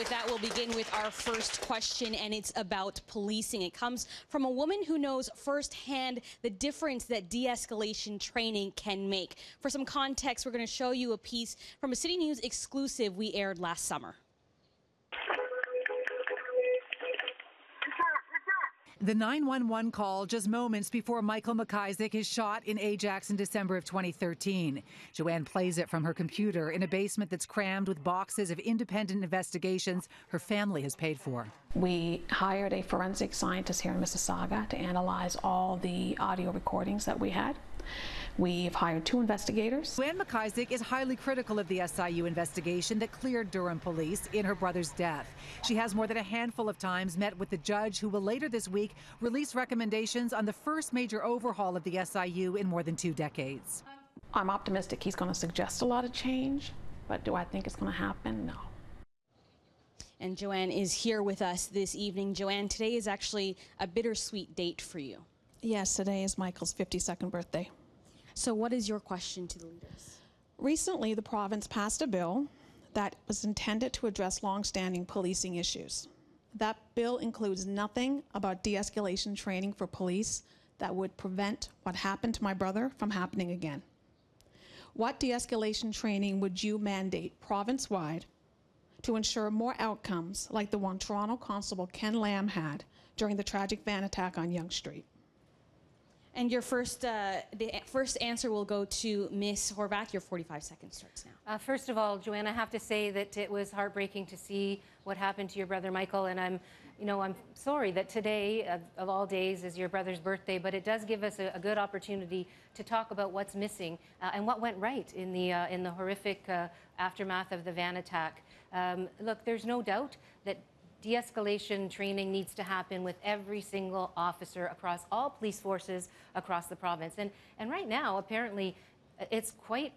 with that, we'll begin with our first question, and it's about policing. It comes from a woman who knows firsthand the difference that de-escalation training can make. For some context, we're going to show you a piece from a City News exclusive we aired last summer. The 911 call just moments before Michael McIsaac is shot in Ajax in December of 2013. Joanne plays it from her computer in a basement that's crammed with boxes of independent investigations her family has paid for. We hired a forensic scientist here in Mississauga to analyze all the audio recordings that we had. We've hired 2 investigators. Wynne McIsaac is highly critical of the SIU investigation that cleared Durham police in her brother's death. She has more than a handful of times met with the judge who will later this week release recommendations on the first major overhaul of the SIU in more than 2 decades. I'm optimistic he's going to suggest a lot of change, but do I think it's going to happen? No. And Joanne is here with us this evening. Joanne, today is actually a bittersweet date for you. Yes, today is Michael's 52nd birthday. So what is your question to the leaders? Recently, the province passed a bill that was intended to address long-standing policing issues. That bill includes nothing about de-escalation training for police that would prevent what happened to my brother from happening again. What de-escalation training would you mandate province-wide to ensure more outcomes like the one Toronto Constable Ken Lamb had during the tragic van attack on Yonge Street? And your first answer will go to Ms. Horwath. Your 45 seconds starts now. First of all, Joanne, I have to say that it was heartbreaking to see what happened to your brother Michael, and I'm sorry that today, of all days, is your brother's birthday, but it does give us a good opportunity to talk about what's missing and what went right in the horrific aftermath of the van attack. Look, there's no doubt that de-escalation training needs to happen with every single officer across all police forces across the province. And right now, apparently, it's quite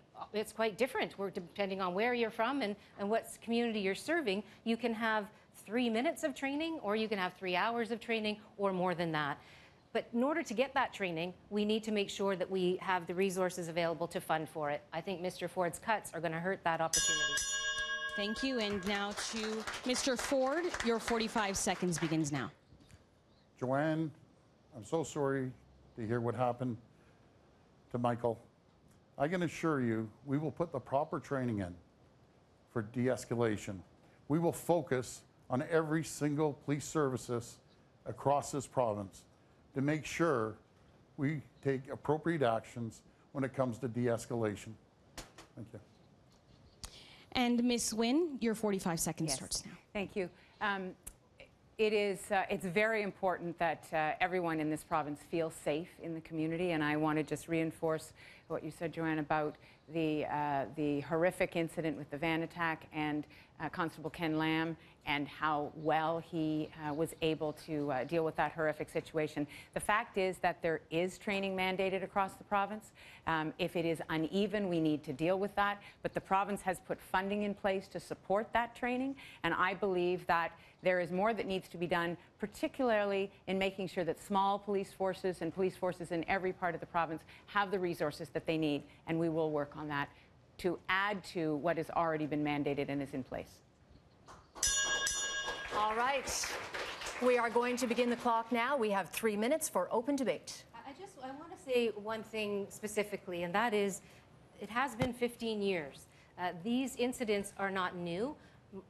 different. Depending on where you're from and what community you're serving, you can have 3 minutes of training, or you can have 3 hours of training, or more than that. But in order to get that training, we need to make sure that we have the resources available to fund for it. I think Mr. Ford's cuts are going to hurt that opportunity. Thank you. And now to Mr. Ford. Your 45 seconds begins now. Joanne, I'm so sorry to hear what happened to Michael. I can assure you we will put the proper training in for de-escalation. We will focus on every single police services across this province to make sure we take appropriate actions when it comes to de-escalation. Thank you. And Ms. Wynne, your 45 seconds starts now. Thank you. It's very important that everyone in this province feels safe in the community, and I want to just reinforce what you said, Joanne, about the horrific incident with the van attack and Constable Ken Lamb and how well he was able to deal with that horrific situation. The fact is that there is training mandated across the province. If it is uneven, we need to deal with that, but the province has put funding in place to support that training, and I believe that there is more that needs to be done, particularly in making sure that small police forces and police forces in every part of the province have the resources that they need, and we will work on that to add to what has already been mandated and is in place. All right. We are going to begin the clock now. We have 3 minutes for open debate. I want to say one thing specifically, and that is it has been 15 years. These incidents are not new.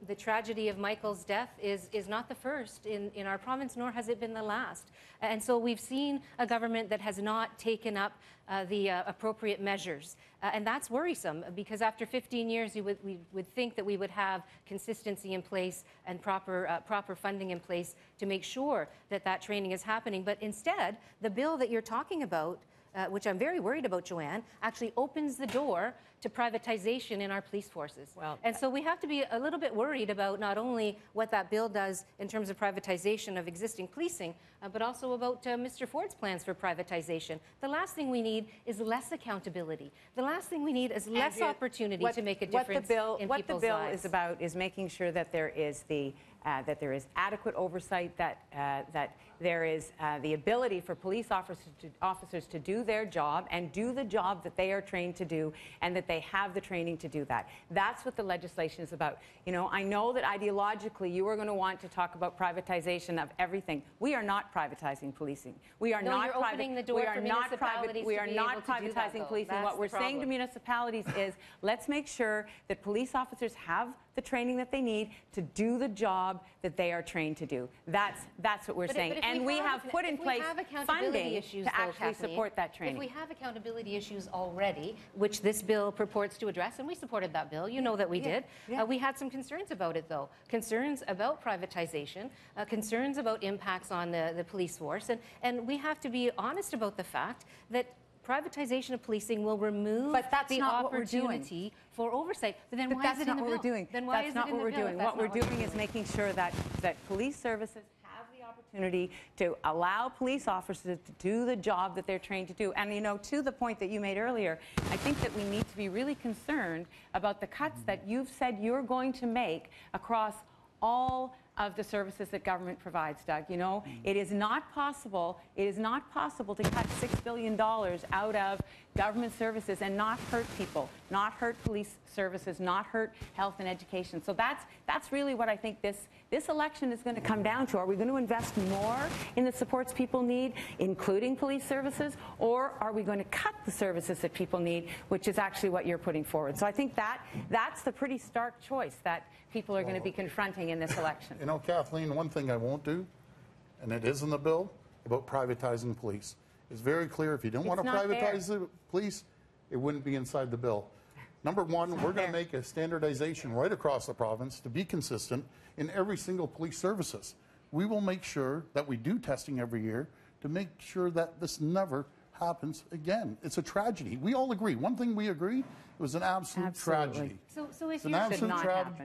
The tragedy of Michael's death is not the first in our province, nor has it been the last. And so we've seen a government that has not taken up the appropriate measures. And that's worrisome, because after 15 years, we would think that we would have consistency in place and proper funding in place to make sure that that training is happening. But instead, the bill that you're talking about, which I'm very worried about, Joanne, actually opens the door to privatization in our police forces. And so we have to be a little bit worried about not only what that bill does in terms of privatization of existing policing, but also about Mr. Ford's plans for privatization. The last thing we need is less accountability. The last thing we need is less opportunity to make a difference in people's lives. What the bill is about is making sure that there is adequate oversight, that there is the ability for police officers to do their job and do the job that they are trained to do, and that they they have the training to do that. That's what the legislation is about. You know, I know that ideologically you are going to want to talk about privatization of everything. We are not privatizing policing. We are not opening the door for municipalities we are not privatizing policing. What we're saying to municipalities is, let's make sure that police officers have the training that they need to do the job that they are trained to do. That's what we're saying. And we have put in place funding to actually support that training. If we have accountability issues already, which this bill purports to address, and we supported that bill, you know that we did. We had some concerns about it, though. Concerns about privatization, concerns about impacts on the police force. And we have to be honest about the fact that privatization of policing will remove the opportunity for oversight. But then why is it in the bill? Then why is it in the bill? That's not what we're doing. What we're doing is making sure that police services have the opportunity to allow police officers to do the job that they're trained to do. And, you know, to the point that you made earlier, I think that we need to be really concerned about the cuts that you've said you're going to make across all of the services that government provides, Doug. You know, it is not possible to cut $6 billion out of government services and not hurt people, not hurt police services, not hurt health and education. So that's really what I think this election is going to come down to. Are we going to invest more in the supports people need, including police services, or are we going to cut the services that people need, which is actually what you're putting forward? So I think that's the pretty stark choice that people are going to be confronting in this election. You know, Kathleen, one thing I won't do, and it is in the bill, about privatizing police. It's very clear if you don't want to privatize the police, it wouldn't be inside the bill. Number one, we're going to make a standardization right across the province to be consistent in every single police services. We will make sure that we do testing every year to make sure that this never happens again. It's a tragedy. We all agree. One thing we agree, it was an absolute tragedy. So it's an absolute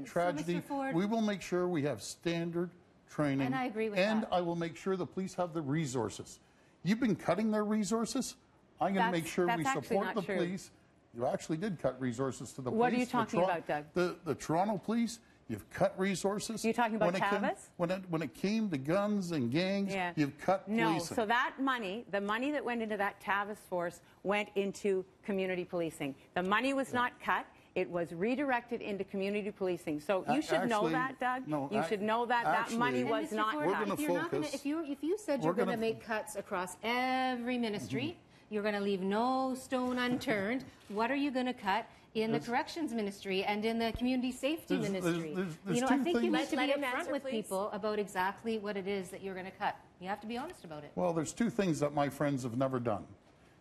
tragedy. So we will make sure we have standard training. And I agree with and that. I will make sure the police have the resources. You've been cutting their resources. I'm going to make sure we support the police. You actually did cut resources to the police. What are you talking about, Doug? The Toronto police, you've cut resources. You're talking about Tavis? When it came to guns and gangs, you've cut policing. No, so that money, the money that went into that Tavis force went into community policing. The money was not cut. It was redirected into community policing. So you should know that, Doug. No, you should know that that money was not cut. We're going to focus. If you said you're going to make cuts across every ministry, you're going to leave no stone unturned. What are you going to cut in the corrections ministry and in the community safety ministry? There's I think you need to be Let him upfront answer, with please. people about exactly what it is that you're going to cut. You have to be honest about it. Well, there's two things that my friends have never done.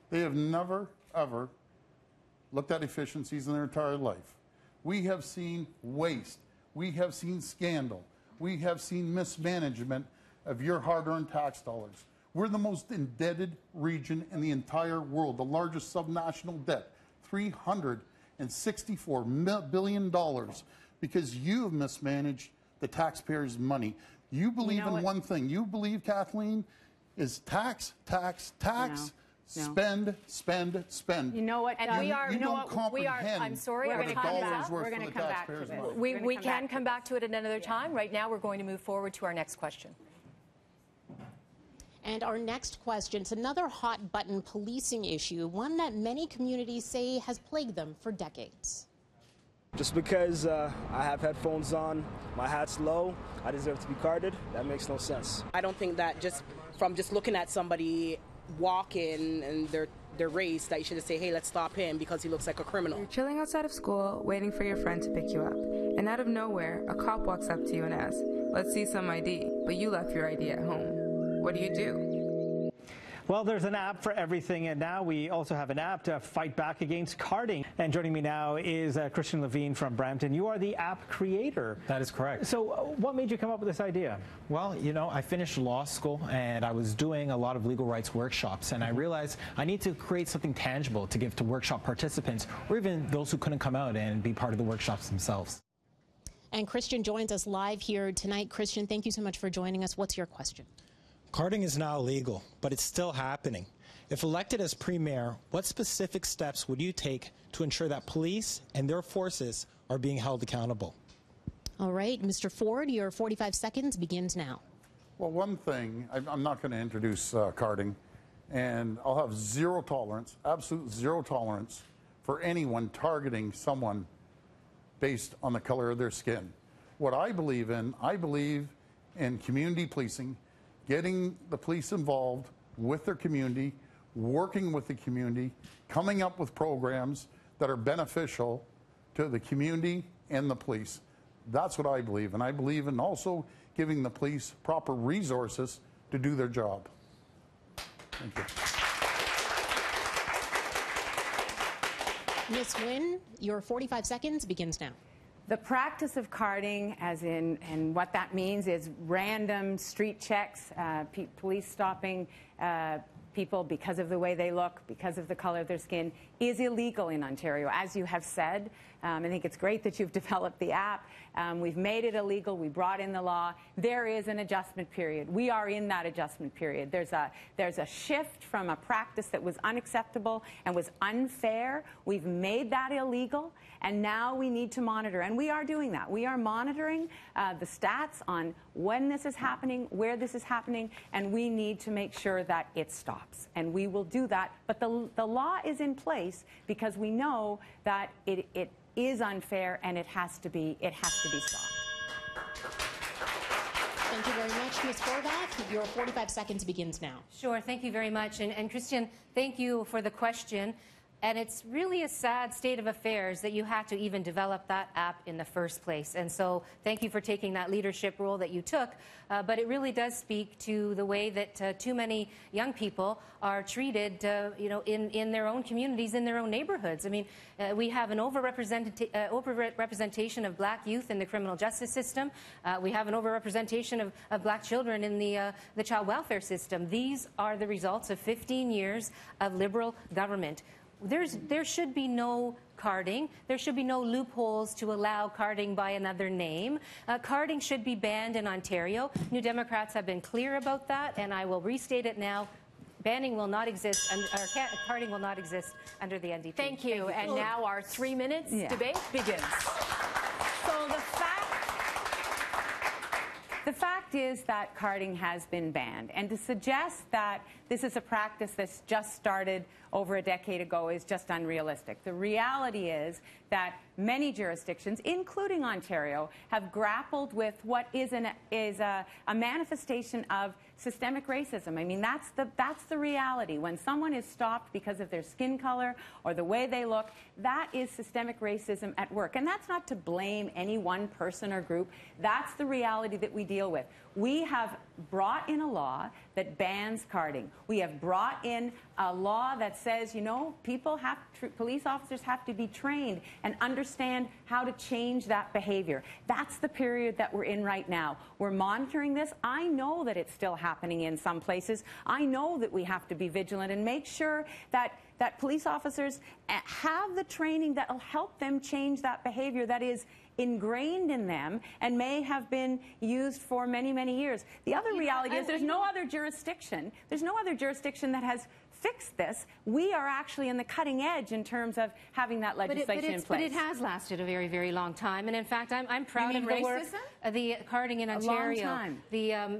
They have never, ever looked at efficiencies in their entire life. We have seen waste. We have seen scandal. We have seen mismanagement of your hard-earned tax dollars. We're the most indebted region in the entire world, the largest subnational debt, $364 billion, because you have mismanaged the taxpayers' money. You believe in one thing. You believe, Kathleen, is tax, tax, tax. No. Spend, spend, spend. You know what? And you don't comprehend I'm sorry, what a dollar is worth for the taxpayers' money. We can come back to it at another time. Right now, we're going to move forward to our next question. And our next question, it's another hot button policing issue, one that many communities say has plagued them for decades. Just because I have headphones on, my hat's low, I deserve to be carded, that makes no sense. I don't think that just from looking at somebody walking and their race that you should just say, hey, let's stop him because he looks like a criminal. You're chilling outside of school, waiting for your friend to pick you up. And out of nowhere, a cop walks up to you and asks, let's see some ID, but you left your ID at home. What do you do? Well, there's an app for everything, and now we also have an app to fight back against carding. And joining me now is Christian Levine from Brampton. You are the app creator. That is correct. So what made you come up with this idea? Well, you know, I finished law school, and I was doing a lot of legal rights workshops, and I realized I need to create something tangible to give to workshop participants, or even those who couldn't come out and be part of the workshops themselves. And Christian joins us live here tonight. Christian, thank you so much for joining us. What's your question? Carding is now illegal, but it's still happening. If elected as premier, what specific steps would you take to ensure that police and their forces are being held accountable? All right, Mr. Ford, your 45 seconds begins now. Well, one thing, I'm not going to introduce carding, and I'll have zero tolerance, absolute zero tolerance for anyone targeting someone based on the color of their skin. What I believe in community policing, getting the police involved with their community, working with the community, coming up with programs that are beneficial to the community and the police. That's what I believe. And I believe in also giving the police proper resources to do their job. Thank you. Ms. Wynne, your 45 seconds begins now. The practice of carding, as in, and what that means is random street checks, police stopping people because of the way they look, because of the color of their skin, is illegal in Ontario, as you have said. I think it's great that you've developed the app. We've made it illegal. We brought in the law. There is an adjustment period. We are in that adjustment period. There's a shift from a practice that was unacceptable and was unfair. We've made that illegal, and now we need to monitor. And we are doing that. We are monitoring the stats on when this is happening, where this is happening, and we need to make sure that it stops. And we will do that. But the law is in place because we know that it is unfair and it has to be stopped. Thank you very much, Ms. Horwath. Your 45 seconds begins now. Sure, thank you very much. And Christian, thank you for the question. And it's really a sad state of affairs that you had to even develop that app in the first place. And so thank you for taking that leadership role that you took. But it really does speak to the way that too many young people are treated, in their own communities, in their own neighborhoods. I mean, we have an overrepresentation of black youth in the criminal justice system. We have an overrepresentation of black children in the child welfare system. These are the results of 15 years of Liberal government. There should be no carding. There should be no loopholes to allow carding by another name. Carding should be banned in Ontario. New Democrats have been clear about that, and I will restate it now. Banning will not exist, carding will not exist under the NDP. Thank you. And now our 3 minutes debate begins. So the fact is that carding has been banned, and to suggest that this is a practice that's just started over a decade ago is just unrealistic. The reality is that many jurisdictions, including Ontario, have grappled with what is a manifestation of systemic racism. I mean, that's the reality. When someone is stopped because of their skin color or the way they look, that is systemic racism at work. And that's not to blame any one person or group. That's the reality that we deal with. We have brought in a law that bans carding. We have brought in a law that says, police officers have to be trained and understand how to change that behavior. That's the period that we're in right now. We're monitoring this. I know that it's still happening in some places. I know that we have to be vigilant and make sure that police officers have the training that will help them change that behavior that is ingrained in them and may have been used for many, many years. The other reality is there's no other jurisdiction that has fixed this. We are actually in the cutting edge in terms of having that legislation in place. But it has lasted a very, very long time. And in fact, I'm proud of the work, the carding in Ontario. A long time.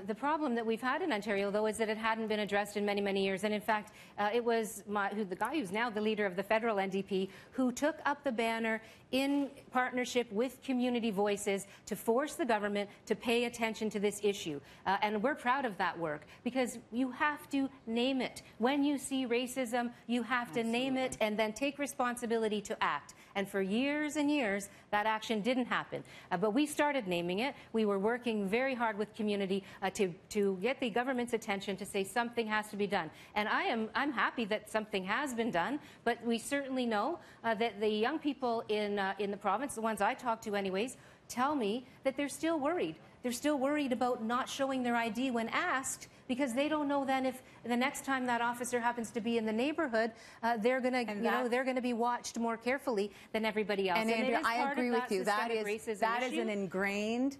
The problem that we've had in Ontario, though, is that it hadn't been addressed in many, many years. And in fact, it was the guy who's now the leader of the federal NDP who took up the banner in partnership with community voices to force the government to pay attention to this issue. And we're proud of that work because you have to name it. When you see racism, you have to name it and then take responsibility to act. And for years and years, that action didn't happen. But we started naming it. We were working very hard with community to get the government's attention to say something has to be done. And I'm happy that something has been done, but we certainly know that the young people in the province, the ones I talk to anyways, tell me that they're still worried. They're still worried about not showing their ID when asked because they don't know then if the next time that officer happens to be in the neighborhood, they're going to be watched more carefully than everybody else. And Andrea, I agree with you. That is an ingrained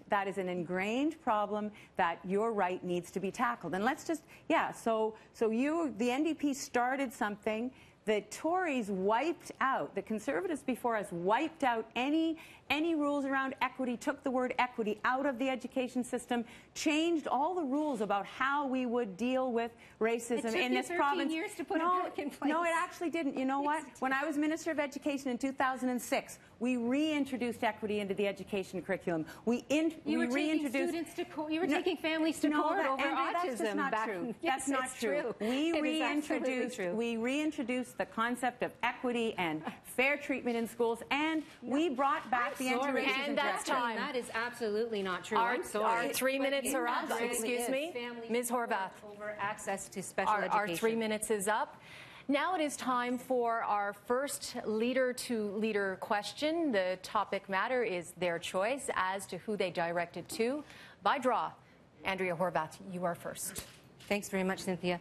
problem that you're right needs to be tackled. And let's just the NDP started something. The Tories wiped out, the Conservatives before us wiped out any any rules around equity, took the word equity out of the education system, changed all the rules about how we would deal with racism in this province. Years to put it back in place. No, it actually didn't. You know what? When I was Minister of Education in 2006, we reintroduced equity into the education curriculum. We reintroduced students to court. You were taking families to court over autism. That's just not true. Yes, that's not true. We reintroduced the concept of equity and fair treatment in schools, and we brought back the anti-racism. And that's time. That is absolutely not true. I'm sorry. Our 3 minutes are up. Excuse me, Ms. Horwath. Over access to special education. Our 3 minutes is up. Now it is time for our first leader-to-leader question. The topic matter is their choice as to who they direct it to. By draw, Andrea Horwath, you are first. Thanks very much, Cynthia.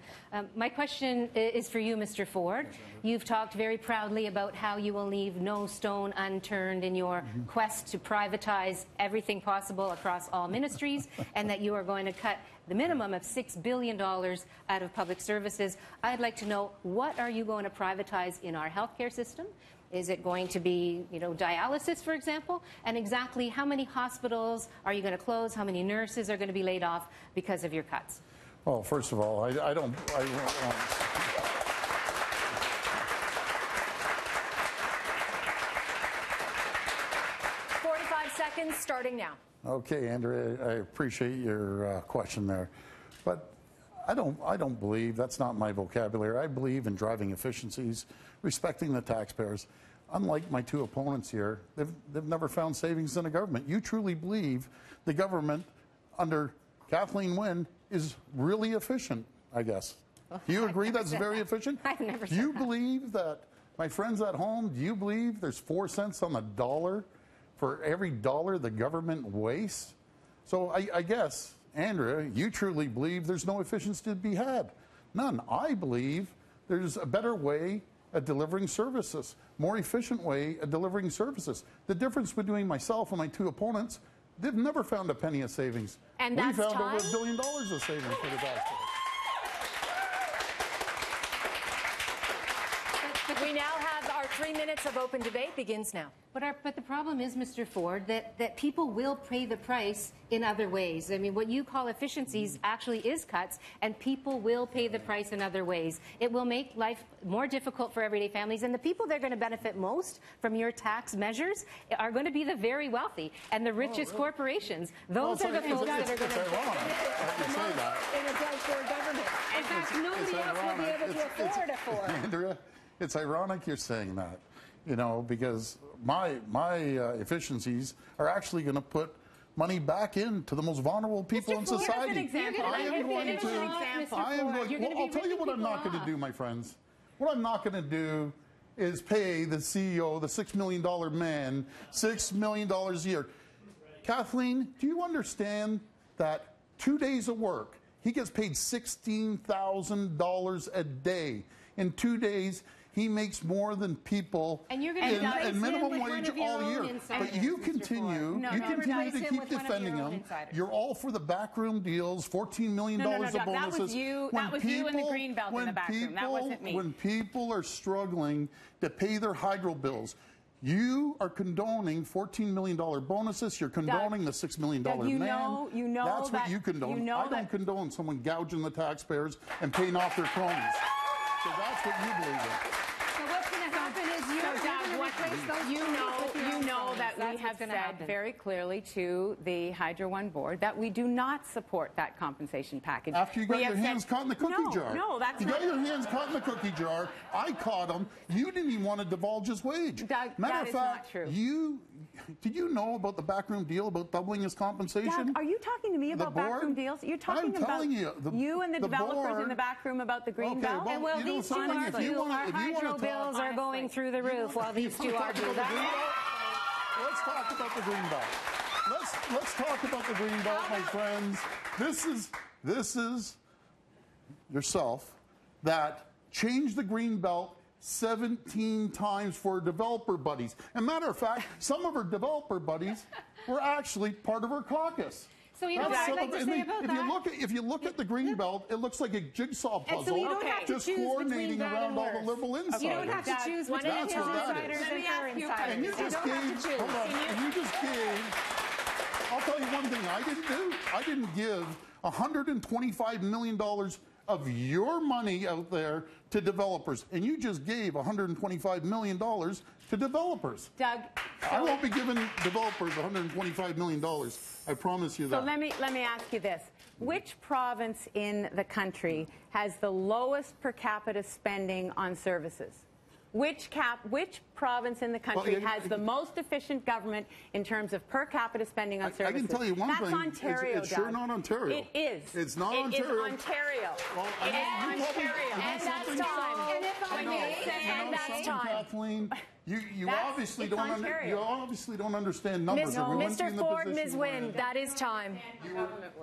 My question is for you, Mr. Ford. You've talked very proudly about how you will leave no stone unturned in your quest to privatize everything possible across all ministries, and that you are going to cut the minimum of $6 billion out of public services. I'd like to know, what are you going to privatize in our healthcare system? Is it going to be, dialysis, for example? And exactly how many hospitals are you going to close? How many nurses are going to be laid off because of your cuts? Well, first of all, I don't 45 seconds starting now. Okay, Andrea, I appreciate your question there, but I don't believe, that's not my vocabulary. I believe in driving efficiencies, respecting the taxpayers. Unlike my two opponents here, they've never found savings in the government. You truly believe the government under Kathleen Wynne is really efficient, I guess. Do you agree that's very efficient? I've never said Do you believe that, my friends at home, do you believe there's 4 cents on the dollar for every dollar the government wastes? So I guess, Andrea, you truly believe there's no efficiency to be had. None. I believe there's a better way at delivering services, more efficient way at delivering services. The difference between myself and my two opponents, they've never found a penny of savings. And we that's found time? over $1 billion of savings for the taxpayers. We now have our 3 minutes of open debate begins now. But the problem is, Mr. Ford, that people will pay the price in other ways. I mean, what you call efficiencies actually is cuts, and people will pay the price in other ways. It will make life more difficult for everyday families, and the people that are going to benefit most from your tax measures are going to be the very wealthy and the richest corporations. Those are the folks that are going to benefit the most in a drug-poor government. In fact, nobody else will be able to afford it for. Andrea, it's ironic you're saying that, because my efficiencies are actually going to put money back into the most vulnerable people in society. I'll tell you what I'm not going to do, my friends. What I'm not going to do is pay the CEO, the $6 million man, $6 million a year. Kathleen, do you understand that 2 days of work, he gets paid $16,000 a day? In 2 days, he makes more than people in minimum wage all year. But you continue to keep defending him. You're all for the backroom deals, $14 million of bonuses. That was you and the Greenbelt in the backroom. That wasn't me. When people are struggling to pay their hydro bills, you are condoning $14 million bonuses. You're condoning the $6 million man. That's what you condone. I don't condone someone gouging the taxpayers and paying off their cronies. So that's what you believe in. So what's going to happen is you know that we have said very clearly to the Hydro One board that we do not support that compensation package. After you got your hands caught in the cookie jar. No, that's you got your hands caught in the cookie jar. I caught him. You didn't even want to divulge his wage. Matter of fact, did you know about the backroom deal about doubling his compensation? Doug, are you talking to me about backroom deals? You're talking about you and the developers in the back room about the green belt? And well, these two hydro bills are going through the roof while these two argue that. Let's talk about the green belt. Let's talk about the green belt, my friends. This is yourself that changed the green belt 17 times for our developer buddies. And matter of fact, some of our developer buddies were actually part of our caucus. So you know what I'd like to say about that? If you look at the Greenbelt, it looks like a jigsaw puzzle. And so you don't have to just choose coordinating between around bad all and the liberal insiders. You don't have to choose between That's what that is. insiders and her insiders. And you just gave, hold on, and you just gave, I'll tell you one thing I didn't do. I didn't give $125 million of your money out there to developers, and you just gave $125 million to developers. Doug, I won't be giving developers $125 million. I promise you that. So let me ask you this. Which province in the country has the lowest per capita spending on services? Which province in the country has the most efficient government in terms of per capita spending on services? I can tell you one thing. That's Ontario, it's sure not Ontario. It is. It's not Ontario. It is Ontario. Well, it is Ontario. And that's time. And if I may say, and that's time. Kathleen, you obviously don't understand numbers. Mr. Ford, Ms. Wynne, that is time.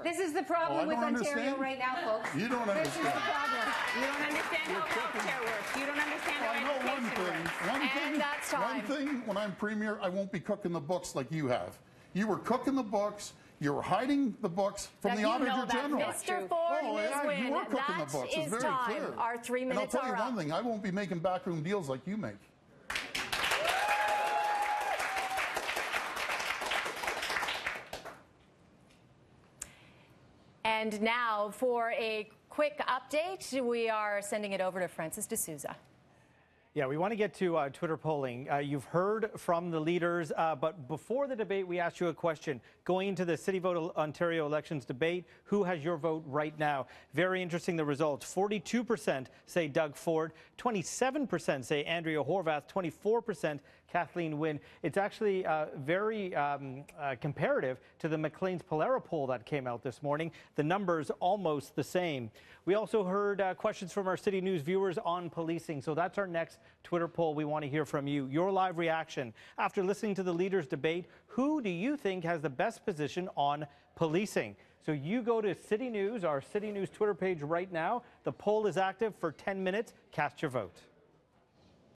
This is the problem with Ontario right now, folks. You don't understand. This is the problem. You don't understand how healthcare works. You don't understand how education works. And that's time. One thing, when I'm premier, I won't be cooking the books like you have. You were cooking the books. You were hiding the books from the Auditor General. Mr. Ford, Ms. Wynne, you were cooking the books. It's very clear. Our 3 minutes and I'll tell you are one thing. I won't be making backroom deals like you make. And now for a quick update, we are sending it over to Francis D'Souza. Yeah, we want to get to Twitter polling. You've heard from the leaders, but before the debate, we asked you a question. Going into the City Vote Ontario elections debate, who has your vote right now? Very interesting, the results. 42% say Doug Ford, 27% say Andrea Horwath, 24% Kathleen Wynne. It's actually very comparative to the Maclean's Polera poll that came out this morning. The numbers almost the same. We also heard questions from our City News viewers on policing. So that's our next Twitter poll. We want to hear from you. Your live reaction. After listening to the leaders debate, who do you think has the best position on policing? So you go to City News, our City News Twitter page right now. The poll is active for 10 minutes. Cast your vote.